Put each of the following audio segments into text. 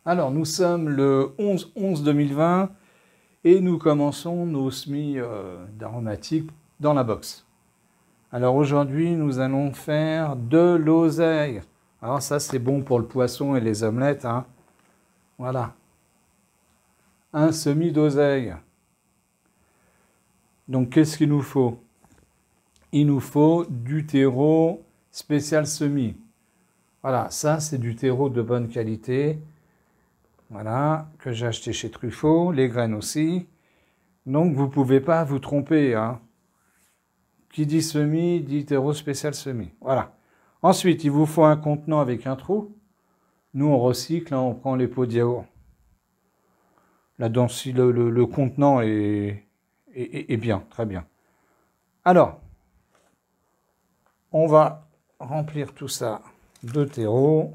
Alors, nous sommes le 11/11/2020 et nous commençons nos semis d'aromatiques dans la box. Alors aujourd'hui, nous allons faire de l'oseille. Alors ça, c'est bon pour le poisson et les omelettes, hein. Voilà. Un semis d'oseille. Donc, qu'est-ce qu'il nous faut? Il nous faut du terreau spécial semis. Voilà, ça, c'est du terreau de bonne qualité. Voilà, que j'ai acheté chez Truffaut, les graines aussi. Donc, vous ne pouvez pas vous tromper, hein. Qui dit semis, dit terreau spécial semis. Voilà. Ensuite, il vous faut un contenant avec un trou. Nous, on recycle, hein, on prend les pots de yaourt. Là-dedans, si le contenant est bien, très bien. Alors, on va remplir tout ça de terreau.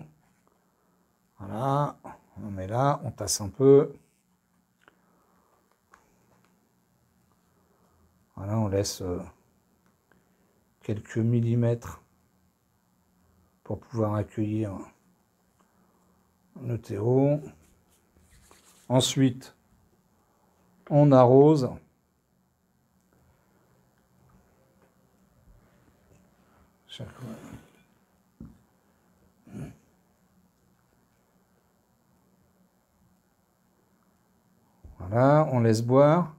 Voilà. On met là, on tasse un peu. Voilà, on laisse quelques millimètres pour pouvoir accueillir le terreau. Ensuite, on arrose. Voilà, on laisse boire.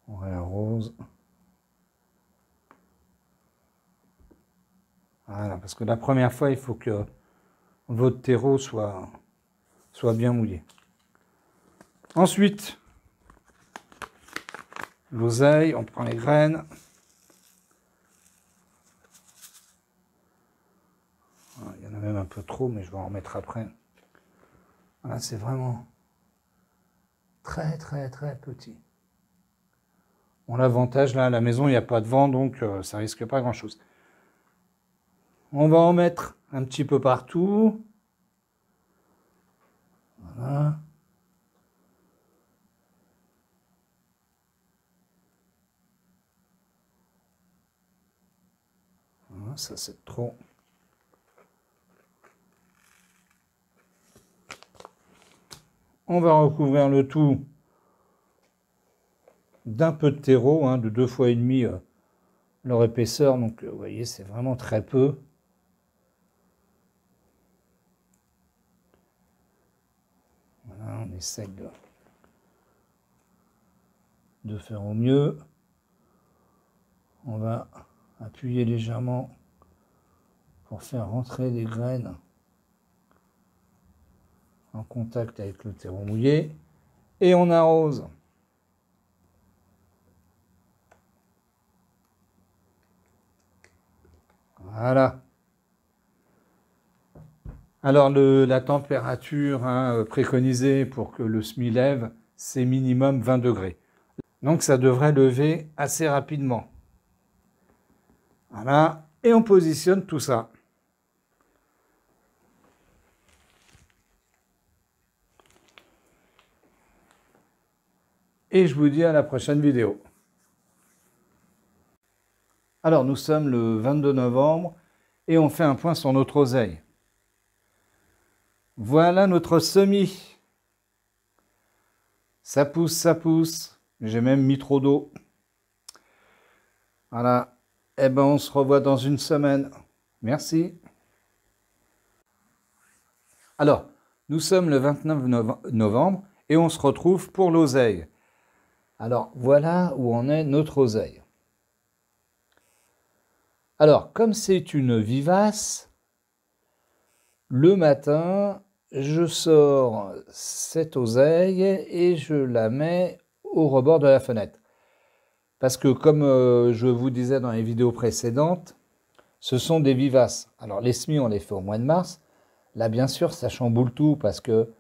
On réarrose. Voilà, parce que la première fois, il faut que votre terreau soit bien mouillé. Ensuite, l'oseille, on prend les graines. Il y en a même un peu trop, mais je vais en remettre après. Voilà, c'est vraiment très petit. Bon, l'avantage, là, à la maison, il n'y a pas de vent, donc ça risque pas grand-chose. On va en mettre un petit peu partout. Voilà. Voilà, ça, c'est trop. On va recouvrir le tout d'un peu de terreau, hein, de 2 fois et demi leur épaisseur. Donc, vous voyez, c'est vraiment très peu. Voilà, on essaye de faire au mieux. On va appuyer légèrement pour faire rentrer les graines en contact avec le terreau mouillé. Et on arrose. Voilà. Alors, la température, hein, préconisée pour que le semis lève, c'est minimum 20 degrés. Donc, ça devrait lever assez rapidement. Voilà. Et on positionne tout ça. Et je vous dis à la prochaine vidéo. Alors, nous sommes le 22 novembre et on fait un point sur notre oseille. Voilà notre semis. Ça pousse, ça pousse. J'ai même mis trop d'eau. Voilà. Eh ben, on se revoit dans une semaine. Merci. Alors, nous sommes le 29 novembre et on se retrouve pour l'oseille. Alors, voilà où en est notre oseille. Alors, comme c'est une vivace, le matin, je sors cette oseille et je la mets au rebord de la fenêtre. Parce que comme je vous disais dans les vidéos précédentes, ce sont des vivaces. Alors les semis, on les fait au mois de mars. Là, bien sûr, ça chamboule tout parce que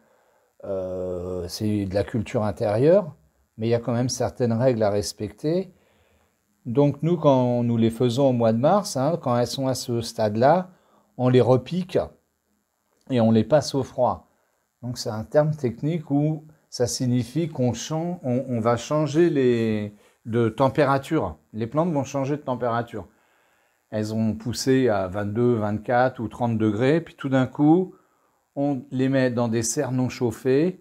c'est de la culture intérieure, mais il y a quand même certaines règles à respecter. Donc nous, quand nous les faisons au mois de mars, hein, quand elles sont à ce stade-là, on les repique et on les passe au froid. Donc c'est un terme technique où ça signifie on va changer de température. Les plantes vont changer de température. Elles ont poussé à 22, 24 ou 30 degrés, puis tout d'un coup, on les met dans des serres non chauffées.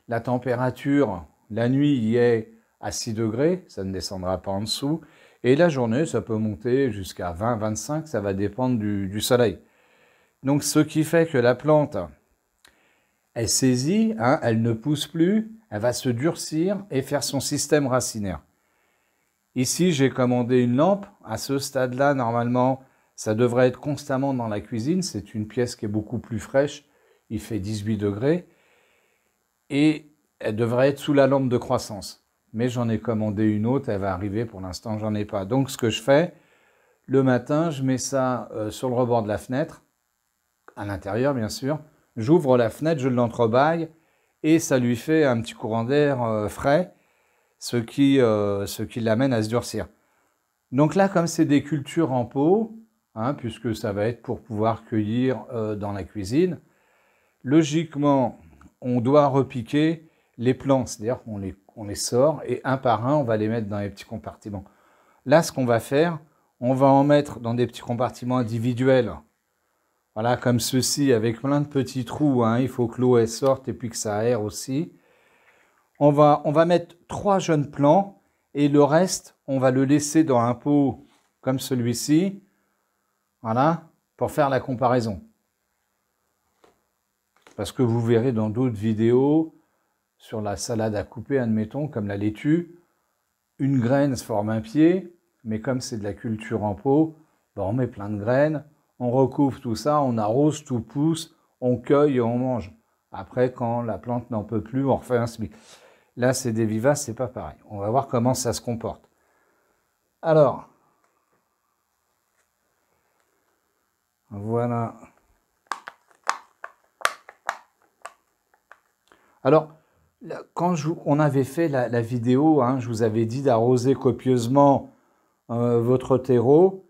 La température, la nuit, y est à 6 degrés, ça ne descendra pas en dessous. Et la journée, ça peut monter jusqu'à 20, 25, ça va dépendre du soleil. Donc, ce qui fait que la plante, elle saisit, hein, elle ne pousse plus, elle va se durcir et faire son système racinaire. Ici, j'ai commandé une lampe. À ce stade-là, normalement, ça devrait être constamment dans la cuisine. C'est une pièce qui est beaucoup plus fraîche. Il fait 18 degrés. Et elle devrait être sous la lampe de croissance. Mais j'en ai commandé une autre, elle va arriver. Pour l'instant, j'en ai pas. Donc, ce que je fais, le matin, je mets ça sur le rebord de la fenêtre, à l'intérieur, bien sûr. J'ouvre la fenêtre, je l'entrebâille et ça lui fait un petit courant d'air frais, ce qui l'amène à se durcir. Donc là, comme c'est des cultures en pot, hein, puisque ça va être pour pouvoir cueillir dans la cuisine, logiquement, on doit repiquer les plants, c'est-à-dire qu'on les sort et un par un, on va les mettre dans les petits compartiments. Là, ce qu'on va faire, on va en mettre dans des petits compartiments individuels. Voilà, comme ceci, avec plein de petits trous, hein. Il faut que l'eau sorte et puis que ça aère aussi. On va mettre 3 jeunes plants et le reste, on va le laisser dans un pot comme celui-ci, voilà, pour faire la comparaison. Parce que vous verrez dans d'autres vidéos, sur la salade à couper, admettons, comme la laitue, une graine se forme un pied, mais comme c'est de la culture en pot, ben on met plein de graines, on recouvre tout ça, on arrose, tout pousse, on cueille et on mange. Après, quand la plante n'en peut plus, on refait un semis. Là, c'est des vivaces, c'est pas pareil. On va voir comment ça se comporte. Alors, voilà. Alors, quand on avait fait la vidéo, hein, je vous avais dit d'arroser copieusement votre terreau.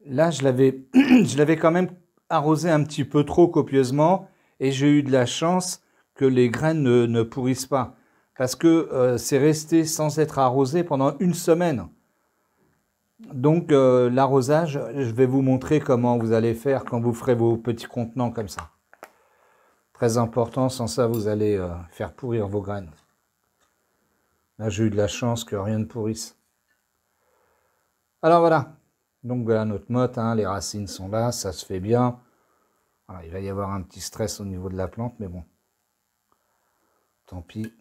Là, je l'avais quand même arrosé un petit peu trop copieusement et j'ai eu de la chance que les graines ne pourrissent pas. Parce que c'est resté sans être arrosé pendant une semaine. Donc l'arrosage, je vais vous montrer comment vous allez faire quand vous ferez vos petits contenants comme ça. Très important, sans ça vous allez faire pourrir vos graines. Là j'ai eu de la chance que rien ne pourrisse. Alors voilà, donc voilà notre motte, hein, les racines sont là, ça se fait bien. Voilà, il va y avoir un petit stress au niveau de la plante, mais bon, tant pis,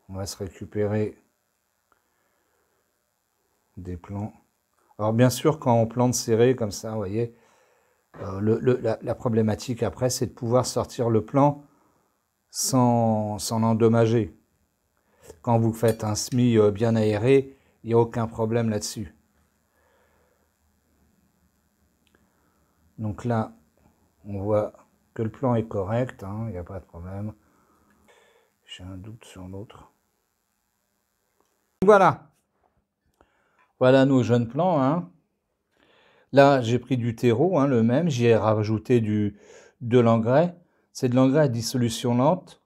on va se récupérer des plants. Alors bien sûr, quand on plante serré comme ça, vous voyez, la problématique après, c'est de pouvoir sortir le plant sans l'endommager. Quand vous faites un semis bien aéré, il n'y a aucun problème là-dessus. Donc là, on voit que le plan est correct, hein, il n'y a pas de problème. J'ai un doute sur l'autre. Voilà. Voilà nos jeunes plants, hein. Là, j'ai pris du terreau, hein, le même, j'y ai rajouté de l'engrais. C'est de l'engrais à dissolution lente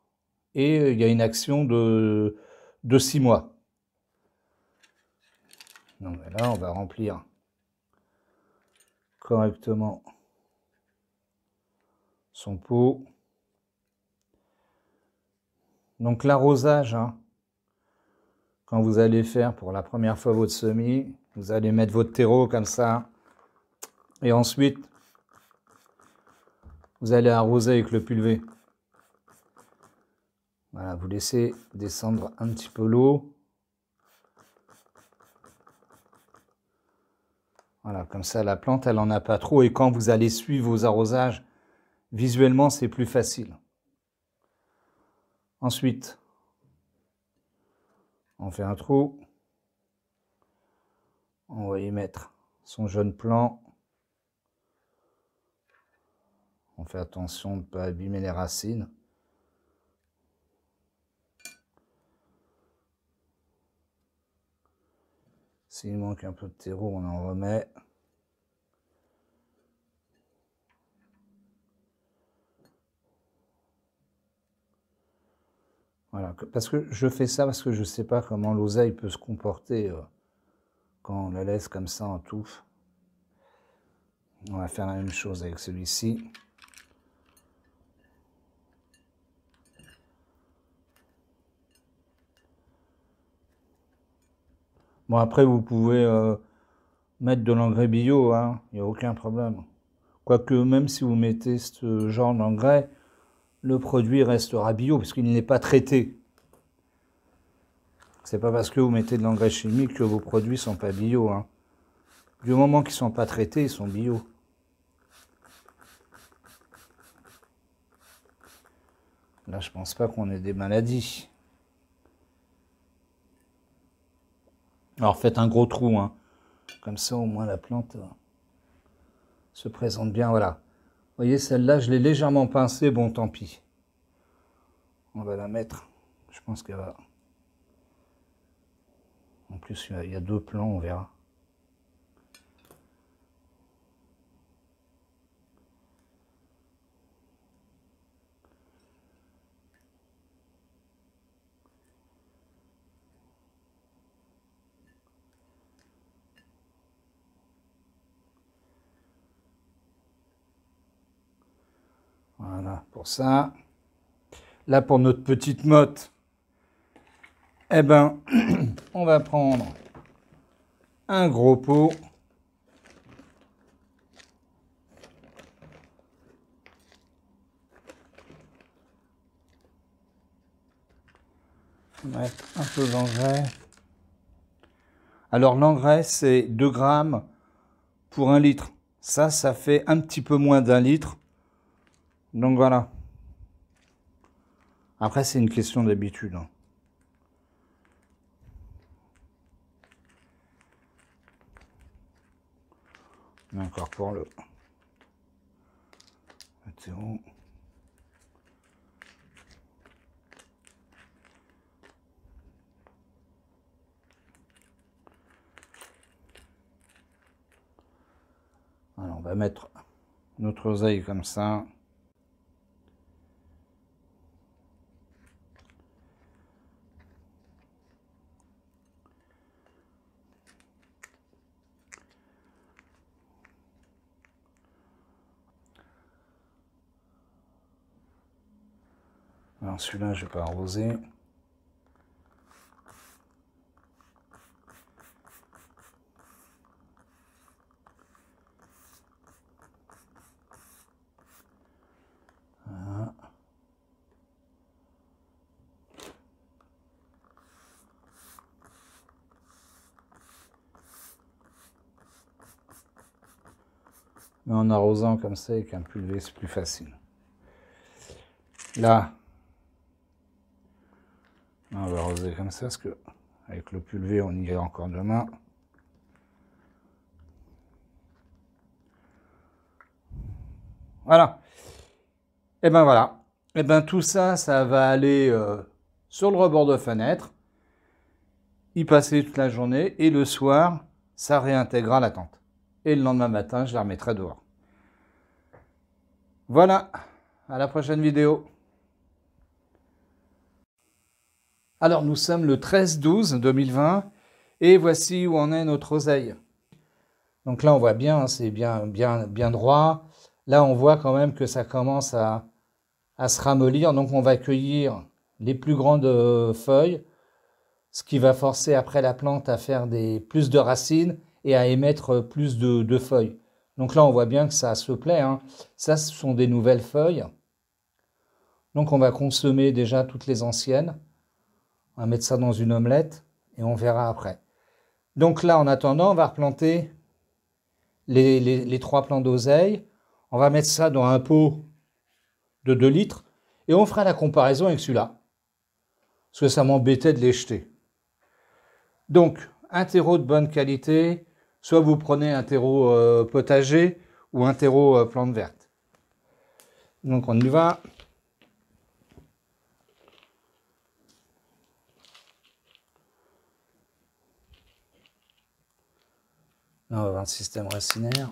et il y a une action de 6 mois. Donc là, on va remplir correctement son pot. Donc l'arrosage, hein, quand vous allez faire pour la première fois votre semis, vous allez mettre votre terreau comme ça. Et ensuite, vous allez arroser avec le pulvé. Voilà, vous laissez descendre un petit peu l'eau. Voilà, comme ça la plante, elle n'en a pas trop. Et quand vous allez suivre vos arrosages, visuellement, c'est plus facile. Ensuite, on fait un trou. On va y mettre son jeune plant. On fait attention de ne pas abîmer les racines. S'il manque un peu de terreau, on en remet. Voilà, parce que je fais ça parce que je ne sais pas comment l'oseille peut se comporter quand on la laisse comme ça en touffe. On va faire la même chose avec celui-ci. Bon, après, vous pouvez mettre de l'engrais bio, hein, il n'y a aucun problème. Quoique, même si vous mettez ce genre d'engrais, le produit restera bio, parce qu'il n'est pas traité. C'est pas parce que vous mettez de l'engrais chimique que vos produits sont pas bio, hein. Du moment qu'ils sont pas traités, ils sont bio. Là, je pense pas qu'on ait des maladies. Alors, faites un gros trou, hein. Comme ça, au moins, la plante se présente bien, voilà. Vous voyez, celle-là, je l'ai légèrement pincée, bon, tant pis. On va la mettre. Je pense qu'elle va... En plus, il y a 2 plans, on verra. Voilà, pour ça. Là, pour notre petite motte, eh ben, on va prendre un gros pot. Mettre un peu d'engrais. Alors, l'engrais, c'est 2 grammes pour 1 litre. Ça fait un petit peu moins d'1 litre. Donc, voilà. Après, c'est une question d'habitude, hein. On incorpore le terreau. Alors, on va mettre notre oseille comme ça. Alors celui-là, je vais pas arroser. Voilà. Mais en arrosant comme ça avec un pulvé, c'est plus facile. Là, on va arroser comme ça parce que avec le pulvé, on y est encore demain. Voilà. Et ben voilà. Et ben tout ça, ça va aller sur le rebord de fenêtre, y passer toute la journée, et le soir, ça réintégrera la tente. Et le lendemain matin, je la remettrai dehors. Voilà. À la prochaine vidéo. Alors, nous sommes le 13-12-2020 et voici où en est notre oseille. Donc là, on voit bien, hein, c'est bien droit. Là, on voit quand même que ça commence à se ramollir. Donc, on va cueillir les plus grandes feuilles, ce qui va forcer après la plante à faire plus de racines et à émettre plus de feuilles. Donc là, on voit bien que ça se plaît, hein. Ça, ce sont des nouvelles feuilles. Donc, on va consommer déjà toutes les anciennes. On va mettre ça dans une omelette et on verra après. Donc là, en attendant, on va replanter les 3 plants d'oseille. On va mettre ça dans un pot de 2 litres et on fera la comparaison avec celui-là. Parce que ça m'embêtait de les jeter. Donc, un terreau de bonne qualité, soit vous prenez un terreau potager ou un terreau plante verte. Donc on y va. Là, on va voir le système racinaire.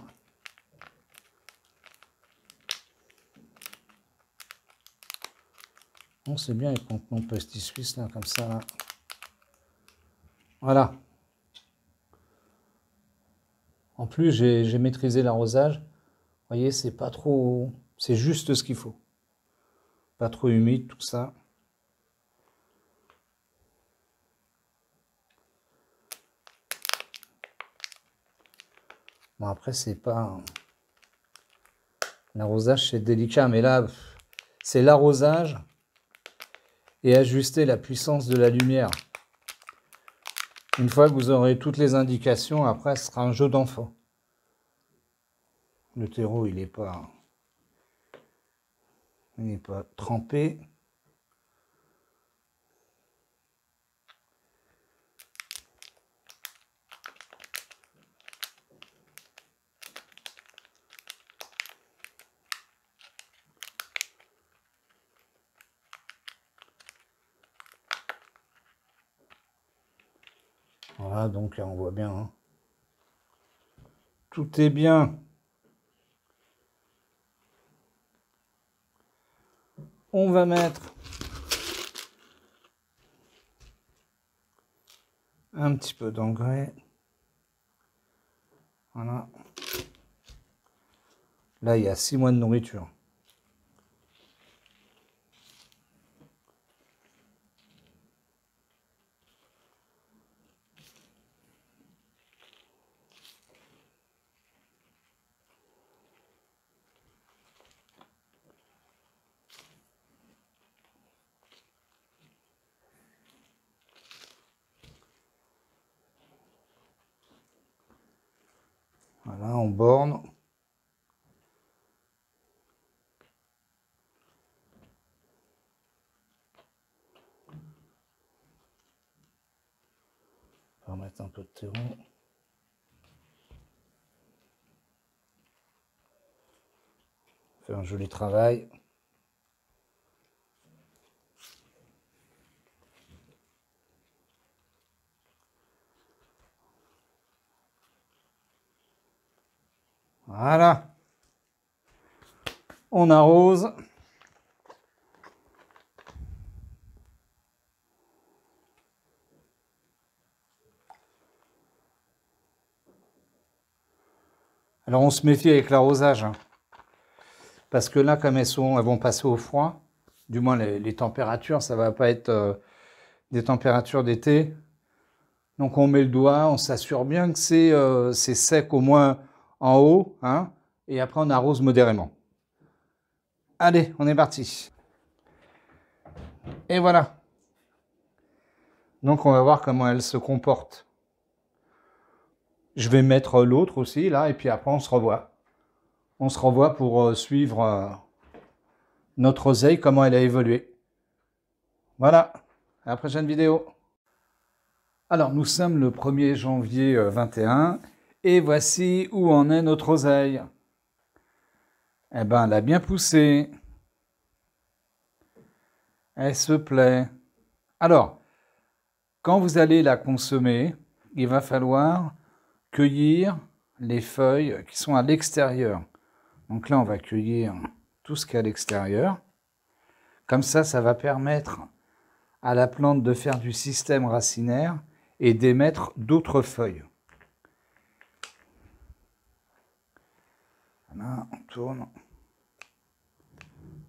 Non, c'est bien les contenants pastis suisse, là, comme ça. Là. Voilà. En plus, j'ai maîtrisé l'arrosage. Vous voyez, c'est pas trop... C'est juste ce qu'il faut. Pas trop humide, tout ça. Bon, après, c'est pas... L'arrosage, c'est délicat, mais là, c'est l'arrosage et ajuster la puissance de la lumière. Une fois que vous aurez toutes les indications, après, ce sera un jeu d'enfant. Le terreau, il n'est pas trempé. Voilà, donc on voit bien. Hein. Tout est bien. On va mettre un petit peu d'engrais. Voilà. Là, il y a 6 mois de nourriture. Voilà, on borne. On va mettre un peu de terreau. Faire un joli travail. Voilà. On arrose. Alors on se méfie avec l'arrosage. Hein. Parce que là, comme elles vont passer au froid, du moins les températures, ça va pas être des températures d'été. Donc on met le doigt, on s'assure bien que c'est sec au moins en haut, hein, et après on arrose modérément. Allez, on est parti. Et voilà. Donc on va voir comment elle se comporte. Je vais mettre l'autre aussi, là, et puis après on se revoit. On se revoit pour suivre notre oseille, comment elle a évolué. Voilà, à la prochaine vidéo. Alors, nous sommes le 1er janvier 21, et voici où en est notre oseille. Eh ben, elle a bien poussé. Elle se plaît. Alors, quand vous allez la consommer, il va falloir cueillir les feuilles qui sont à l'extérieur. Donc là, on va cueillir tout ce qui est à l'extérieur. Comme ça va permettre à la plante de faire du système racinaire et d'émettre d'autres feuilles. Voilà, on tourne.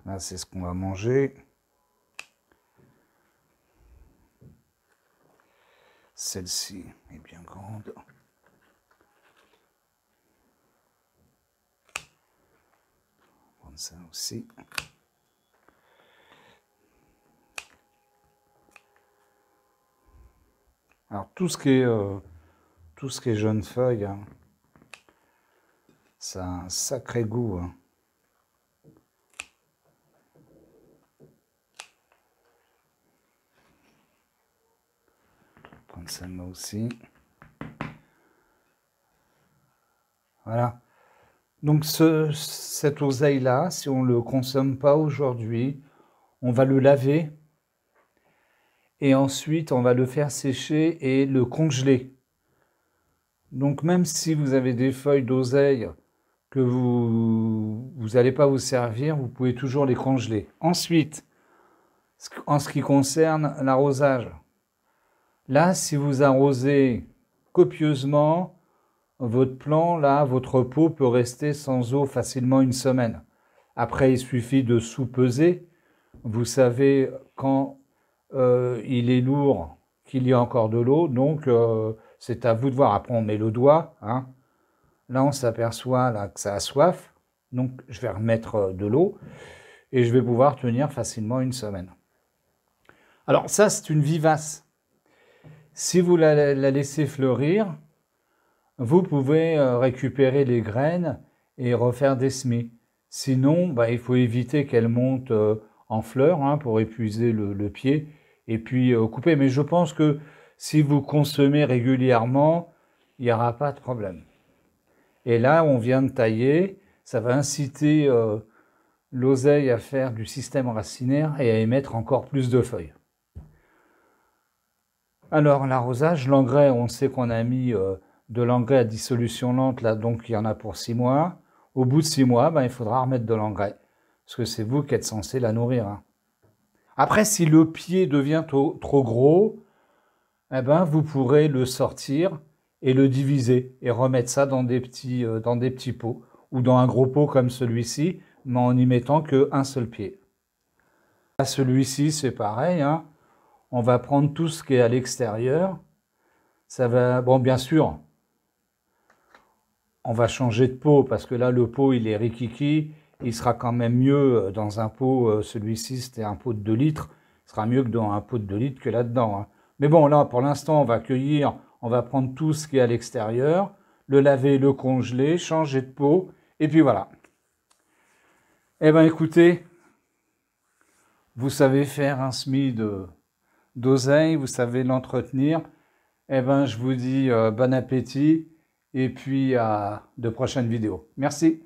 Là, c'est ce qu'on va manger. Celle-ci est bien grande. On va prendre ça aussi. Alors, tout ce qui est jeune feuille, hein, ça a un sacré goût. Hein. Prendre celle-là aussi. Voilà. Donc cette oseille-là, si on ne le consomme pas aujourd'hui, on va le laver et ensuite on va le faire sécher et le congeler. Donc même si vous avez des feuilles d'oseille que vous n'allez pas vous servir, vous pouvez toujours les congeler. Ensuite, en ce qui concerne l'arrosage. Là, si vous arrosez copieusement, votre plant, là, votre pot peut rester sans eau facilement une semaine. Après, il suffit de sous-peser. Vous savez quand il est lourd qu'il y a encore de l'eau, donc c'est à vous de voir. Après, on met le doigt. Hein. Là, on s'aperçoit là, que ça a soif, donc je vais remettre de l'eau et je vais pouvoir tenir facilement une semaine. Alors ça, c'est une vivace. Si vous la laissez fleurir, vous pouvez récupérer les graines et refaire des semis. Sinon, il faut éviter qu'elle monte en fleurs hein, pour épuiser le pied et puis couper. Mais je pense que si vous consommez régulièrement, il n'y aura pas de problème. Et là, on vient de tailler. Ça va inciter l'oseille à faire du système racinaire et à émettre encore plus de feuilles. Alors, l'arrosage, l'engrais, on sait qu'on a mis de l'engrais à dissolution lente, là, donc il y en a pour 6 mois. Au bout de 6 mois, il faudra remettre de l'engrais, parce que c'est vous qui êtes censé la nourrir. Hein. Après, si le pied devient trop gros, vous pourrez le sortir et le diviser, et remettre ça dans des petits pots, ou dans un gros pot comme celui-ci, mais en n'y mettant qu'un seul pied. Là, celui-ci, c'est pareil, hein. On va prendre tout ce qui est à l'extérieur. Ça va, bon, bien sûr, on va changer de pot parce que là, le pot, il est rikiki. Il sera quand même mieux dans un pot, celui-ci, c'était un pot de 2 litres. Il sera mieux que dans un pot de 2 litres que là-dedans. Hein. Mais bon, là, pour l'instant, on va cueillir, on va prendre tout ce qui est à l'extérieur, le laver, le congeler, changer de pot, et puis voilà. Eh bien, écoutez, vous savez faire un semis d'oseille, vous savez l'entretenir, je vous dis bon appétit et puis à de prochaines vidéos. Merci.